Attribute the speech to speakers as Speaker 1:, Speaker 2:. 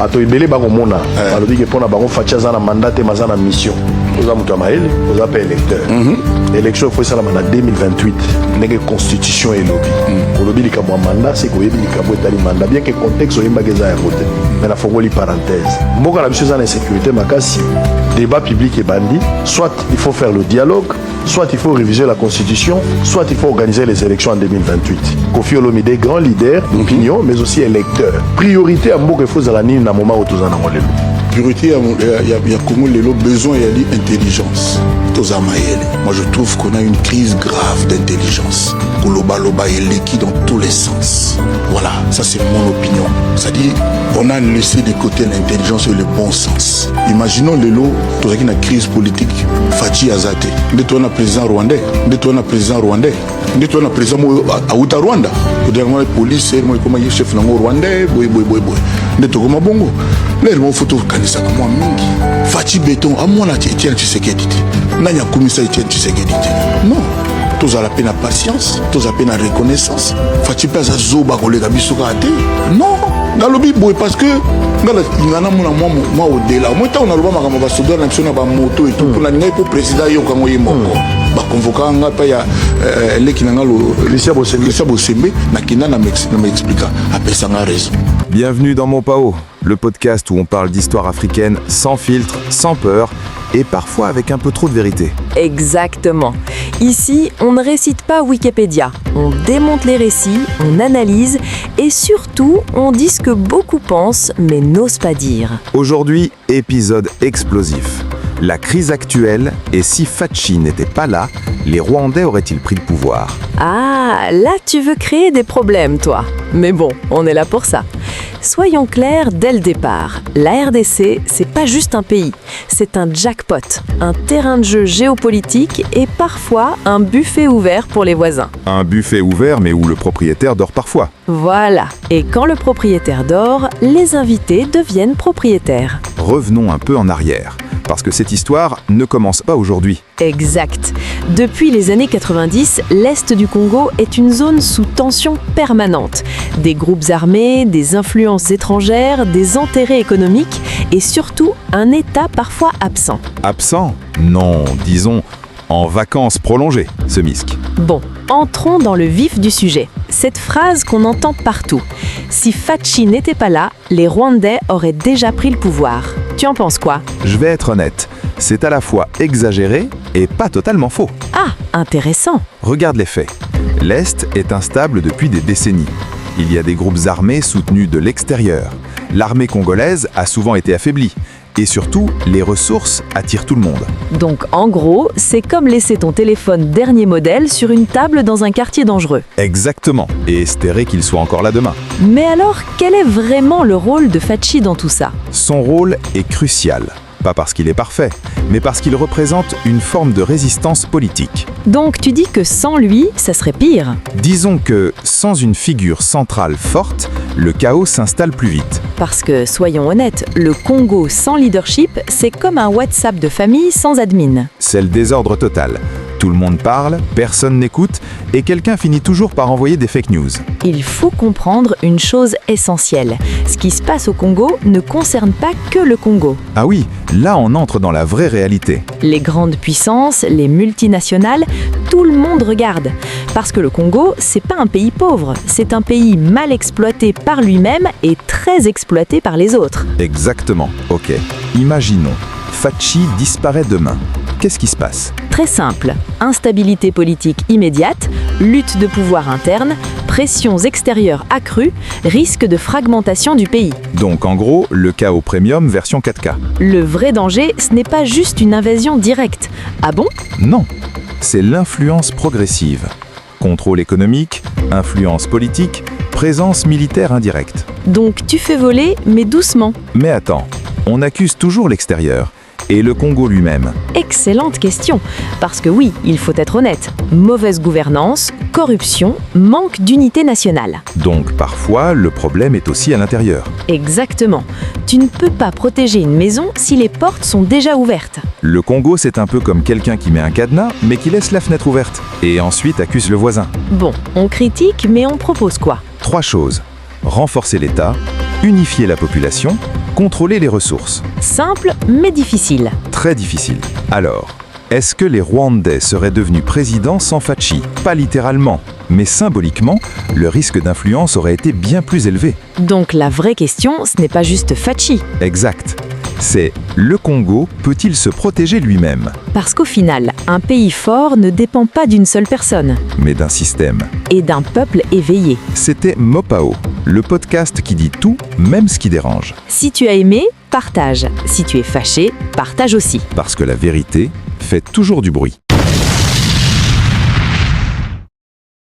Speaker 1: bato ebele bakomona balobi ke mpona bango Faci aza na mandat te maza na mission oza moto ya mayele oza mpe électeur élection efo esalama na 2028 ndenge constitution elobi olobi likambo ya mandat se koyebi likambo etali mandat bien ke contexte oyembaki eza yango te mais nafongoli parenthèse mboka na biso eza na insécurité makasi débat public ebandi soit il faut faire le dialogue soit il faut réviser la constitution soit il faut organiser les élections en 2028 Kofi Olomide grand leader d'opinion mais aussi électeur priorité ya mboka efo ezala nini na moment oyo toza nango lelo
Speaker 2: priorité ya Congo lelo besoin ya intelligence toza mayele moi je trouve qu'on a une crise grave d'intelligence koloba eleki dans tous les sens voilà ça c'est mon opinion c'est-à-dire on a laissé de côté l'intelligence et le bon sens imaginons lelo tozaki na crise politique Faci azate nde to na président rwandais nde to na président auta Rwanda kodema police moi comme chef nango rwandais boy nde to koma bongo les mo photo kanisa kama mingi Faci béton amona Etienne Tshisekedi nanya komisa Etienne Tshisekedi non tous à la peine à patience tous à peine à reconnaissance Faci pas à zoba kolega bisoka ate non dans le bibo parce que ngana mona moi au delà moi ta on a le ba makamba ba soda na biso na ba moto et tout pour la ngai pour président yo kango yemoko ba convoquer nga pa ya leki na ngalo Lucien Bosembe na kina na m'expliquer après ça a raison.
Speaker 3: Bienvenue dans Mon Pao, le podcast où on parle d'histoire africaine sans filtre, sans peur et parfois avec un peu trop de vérité.
Speaker 4: Exactement. Ici, on ne récite pas Wikipédia. On démonte les récits, on analyse et surtout, on dit ce que beaucoup pensent mais n'osent pas dire.
Speaker 3: Aujourd'hui, épisode explosif. La crise actuelle et si Faci n'était pas là, les Rwandais auraient-ils pris le pouvoir ?
Speaker 4: Ah, là tu veux créer des problèmes, toi. Mais bon, on est là pour ça. Soyons clairs dès le départ, la RDC, c'est pas juste un pays, c'est un jackpot, un terrain de jeu géopolitique et parfois un buffet ouvert pour les voisins.
Speaker 3: Un buffet ouvert mais où le propriétaire dort parfois.
Speaker 4: Voilà, et quand le propriétaire dort, les invités deviennent propriétaires.
Speaker 3: Revenons un peu en arrière, parce que cette histoire ne commence pas aujourd'hui.
Speaker 4: Exact. Depuis les années 90, l'Est du Congo est une zone sous tension permanente. Des groupes armés, des influences étrangères, des intérêts économiques et surtout un État parfois absent.
Speaker 3: Absent ? Non, disons en vacances prolongées, ce MISC.
Speaker 4: Bon, entrons dans le vif du sujet. Cette phrase qu'on entend partout. Si Faci n'était pas là, les Rwandais auraient déjà pris le pouvoir. Tu en penses quoi ?
Speaker 3: Je vais être honnête, c'est à la fois exagéré et pas totalement faux.
Speaker 4: Ah, intéressant.
Speaker 3: Regarde les faits. L'Est est instable depuis des décennies. Il y a des groupes armés soutenus de l'extérieur. L'armée congolaise a souvent été affaiblie. Et surtout, les ressources attirent tout le monde.
Speaker 4: Donc en gros, c'est comme laisser ton téléphone dernier modèle sur une table dans un quartier dangereux.
Speaker 3: Exactement, et espérer qu'il soit encore là demain.
Speaker 4: Mais alors, quel est vraiment le rôle de Faci dans tout ça ?
Speaker 3: Son rôle est crucial. Pas parce qu'il est parfait, mais parce qu'il représente une forme de résistance politique.
Speaker 4: Donc tu dis que sans lui, ça serait pire ?
Speaker 3: Disons que sans une figure centrale forte, le chaos s'installe plus vite.
Speaker 4: Parce que, soyons honnêtes, le Congo sans leadership, c'est comme un WhatsApp de famille sans admin.
Speaker 3: C'est le désordre total. Tout le monde parle, personne n'écoute, et quelqu'un finit toujours par envoyer des fake news.
Speaker 4: Il faut comprendre une chose essentielle. Ce qui se passe au Congo ne concerne pas que le Congo.
Speaker 3: Ah oui, là on entre dans la vraie réalité.
Speaker 4: Les grandes puissances, les multinationales, tout le monde regarde. Parce que le Congo, c'est pas un pays pauvre, c'est un pays mal exploité par lui-même et très exploité par les autres.
Speaker 3: Exactement, ok. Imaginons, Faci disparaît demain. Qu'est-ce qui se passe ?
Speaker 4: Très simple. Instabilité politique immédiate, lutte de pouvoir interne, pressions extérieures accrues, risque de fragmentation du pays.
Speaker 3: Donc en gros, le chaos premium version 4K.
Speaker 4: Le vrai danger, ce n'est pas juste une invasion directe. Ah bon ?
Speaker 3: Non, c'est l'influence progressive. Contrôle économique, influence politique, présence militaire indirecte.
Speaker 4: Donc tu fais voler, mais doucement.
Speaker 3: Mais attends, on accuse toujours l'extérieur. Et le Congo lui-même ?
Speaker 4: Excellente question. Parce que oui, il faut être honnête. Mauvaise gouvernance, corruption, manque d'unité nationale.
Speaker 3: Donc parfois, le problème est aussi à l'intérieur.
Speaker 4: Exactement. Tu ne peux pas protéger une maison si les portes sont déjà ouvertes.
Speaker 3: Le Congo, c'est un peu comme quelqu'un qui met un cadenas, mais qui laisse la fenêtre ouverte. Et ensuite accuse le voisin.
Speaker 4: Bon, on critique, mais on propose quoi ?
Speaker 3: 3 choses. Renforcer l'État, unifier la population, contrôler les ressources.
Speaker 4: Simple mais difficile.
Speaker 3: Très difficile. Alors, est-ce que les Rwandais seraient devenus présidents sans Faci? Pas littéralement, mais symboliquement, le risque d'influence aurait été bien plus élevé.
Speaker 4: Donc la vraie question, ce n'est pas juste Faci.
Speaker 3: Exact. C'est le Congo peut-il se protéger lui-même,
Speaker 4: Parce qu'au final, un pays fort ne dépend pas d'une seule personne
Speaker 3: mais d'un système.
Speaker 4: et d'un peuple éveillé.
Speaker 3: C'était Mopao, le podcast qui dit tout, même ce qui dérange.
Speaker 4: Si tu as aimé, partage. Si tu es fâché, partage aussi.
Speaker 3: Parce que la vérité fait toujours du bruit.